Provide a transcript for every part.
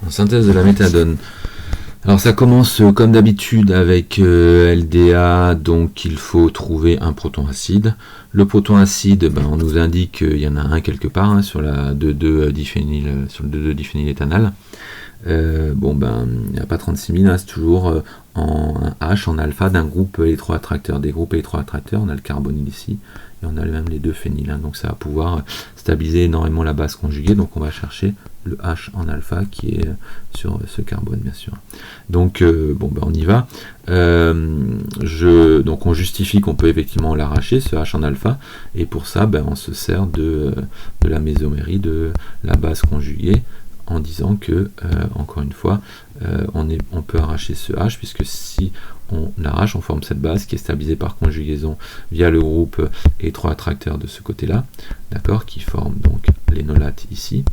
Synthèse de la méthadone. Alors ça commence comme d'habitude avec LDA, donc il faut trouver un proton acide. Le proton acide, on nous indique qu'il y en a un quelque part sur la 2,2-diphényl, sur le 2,2-diphényléthanal. Il n'y a pas 36 000, c'est toujours en un H, en alpha d'un groupe électroattracteur. Des groupes électroattracteurs, on a le carbonyle ici, et on a même les deux phényls, donc ça va pouvoir stabiliser énormément la base conjuguée, donc on va chercher le H en alpha qui est sur ce carbone, bien sûr. Donc on y va. Donc on justifie qu'on peut effectivement l'arracher, ce H en alpha, et pour ça on se sert de la mésomérie de la base conjuguée, en disant que, encore une fois, on peut arracher ce H, puisque si on l'arrache, on forme cette base qui est stabilisée par conjugaison via le groupe électroattracteur de ce côté-là, d'accord, qui forme donc l'énolate ici.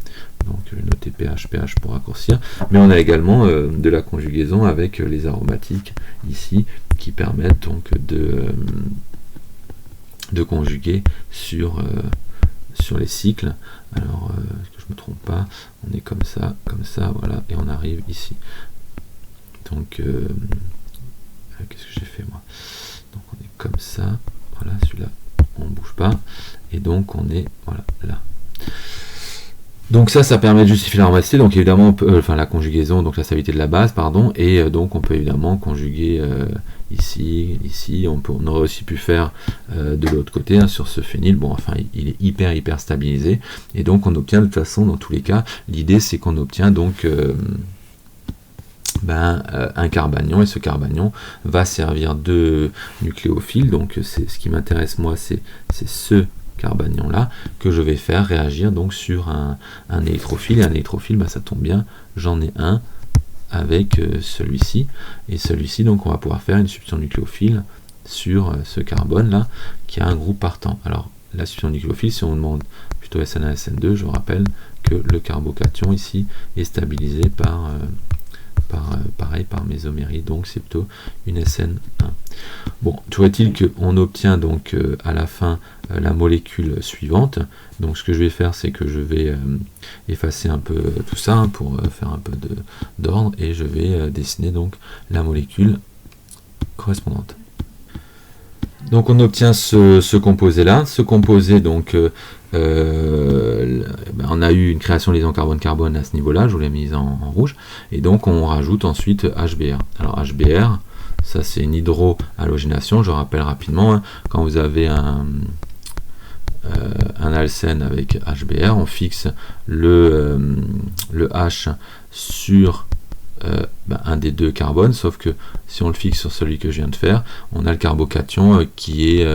Donc je vais noter PH pour raccourcir. Mais on a également de la conjugaison avec les aromatiques ici, qui permettent donc de conjuguer sur les cycles. Alors, que je me trompe pas, on est comme ça, voilà, et on arrive ici. Donc, qu'est-ce que j'ai fait moi? Donc on est comme ça, voilà, celui-là, on ne bouge pas, et donc on est, voilà, là. Donc ça permet de justifier l'aromaticité, donc évidemment, on peut, la conjugaison, donc la stabilité de la base, pardon, et donc on peut évidemment conjuguer ici, on aurait aussi pu faire de l'autre côté, sur ce phényl, il est hyper stabilisé, et donc on obtient de toute façon, dans tous les cas, l'idée c'est qu'on obtient donc un carbanion, et ce carbanion va servir de nucléophile, donc c'est ce qui m'intéresse moi, c'est ce carbanion là que je vais faire réagir donc sur un électrophile, et un électrophile, ça tombe bien, j'en ai un avec celui-ci, et celui-ci, donc on va pouvoir faire une substitution nucléophile sur ce carbone là qui a un groupe partant. Alors la substitution nucléophile, si on demande plutôt SN1 SN2, je vous rappelle que le carbocation ici est stabilisé par mésomérie, donc c'est plutôt une SN1. Bon, toujours est-il qu'on obtient donc à la fin la molécule suivante. Donc ce que je vais faire, c'est que je vais effacer un peu tout ça pour faire un peu d'ordre, et je vais dessiner donc la molécule correspondante. Donc on obtient ce composé là. Ce composé, donc on a eu une création de liaison carbone-carbone à ce niveau-là, je vous l'ai mise en rouge, et donc on rajoute ensuite HBr. Alors HBr, ça c'est une hydrohalogénation, je rappelle rapidement, quand vous avez un alcène avec HBr, on fixe le H sur un des deux carbones, sauf que si on le fixe sur celui que je viens de faire, on a le carbocation qui est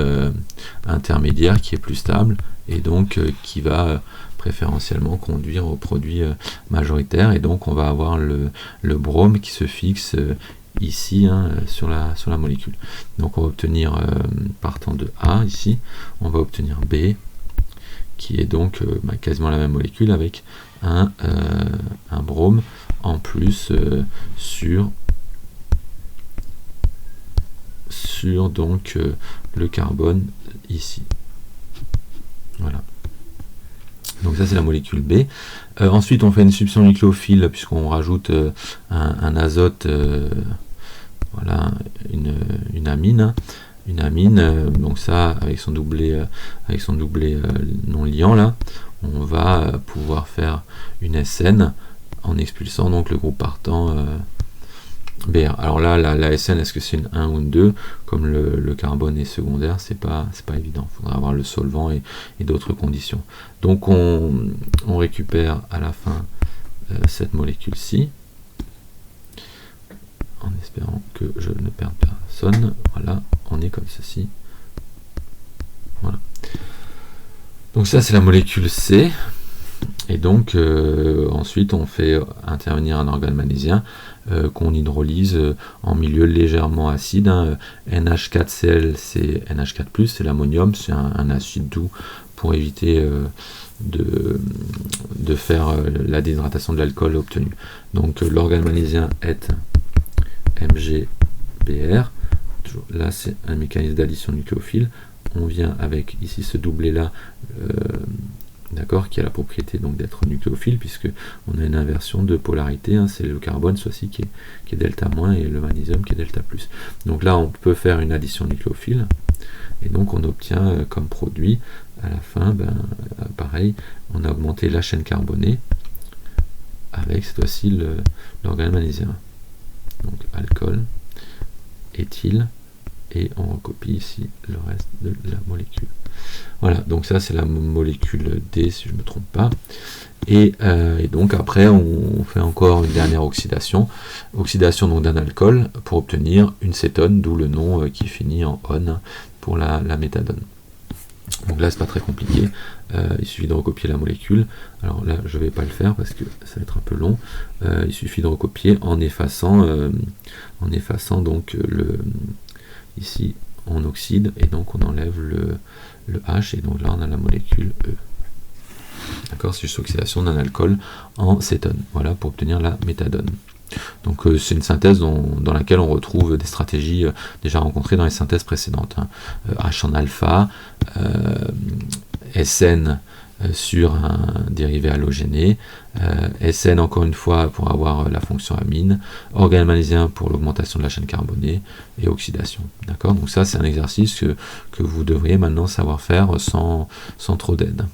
intermédiaire, qui est plus stable, et donc qui va préférentiellement conduire au produit majoritaire, et donc on va avoir le brome qui se fixe ici sur la molécule. Donc on va obtenir, partant de A ici, on va obtenir B, qui est donc quasiment la même molécule avec un brome en plus sur donc le carbone ici. Voilà. Donc ça c'est la molécule B. Ensuite on fait une substitution nucléophile puisqu'on rajoute un azote, voilà, une amine. Donc ça avec son doublé non liant là, on va pouvoir faire une SN en expulsant donc le groupe partant Br. Alors là, la SN, est-ce que c'est une 1 ou une 2? Comme le carbone est secondaire, c'est pas évident. Il faudra avoir le solvant et d'autres conditions. Donc on récupère à la fin cette molécule-ci, en espérant que je ne perde personne. Voilà, on est comme ceci. Voilà. Donc ça, c'est la molécule C. Et donc ensuite on fait intervenir un organe magnésien qu'on hydrolyse en milieu légèrement acide. NH4Cl, c'est NH4+, c'est l'ammonium, c'est un acide doux pour éviter de faire la déshydratation de l'alcool obtenu. Donc l'organe magnésien est MgBr. Là c'est un mécanisme d'addition nucléophile. On vient avec ici ce doublé là, d'accord, qui a la propriété donc d'être nucléophile, puisque on a une inversion de polarité, hein, c'est le carbone ceci qui est delta moins et le magnésium qui est delta plus. Donc là on peut faire une addition nucléophile, et donc on obtient comme produit à la fin, pareil, on a augmenté la chaîne carbonée avec cette fois-ci l'organe magnésien. Donc alcool, éthyle, et on recopie ici le reste de la molécule. Voilà, donc ça c'est la molécule D si je ne me trompe pas. Et donc après on fait encore une dernière oxydation donc d'un alcool pour obtenir une cétone, d'où le nom qui finit en on pour la méthadone. Donc là c'est pas très compliqué, il suffit de recopier la molécule. Alors là je vais pas le faire parce que ça va être un peu long. Il suffit de recopier en effaçant donc ici on oxyde et donc on enlève le H, et donc là on a la molécule E. D'accord, c'est juste oxydation d'un alcool en cétone, voilà, pour obtenir la méthadone. Donc c'est une synthèse dans laquelle on retrouve des stratégies déjà rencontrées dans les synthèses précédentes, hein. H en alpha, SN sur un dérivé halogéné, SN encore une fois pour avoir la fonction amine, organe magnésien pour l'augmentation de la chaîne carbonée, et oxydation. D'accord, donc ça c'est un exercice que vous devriez maintenant savoir faire sans trop d'aide.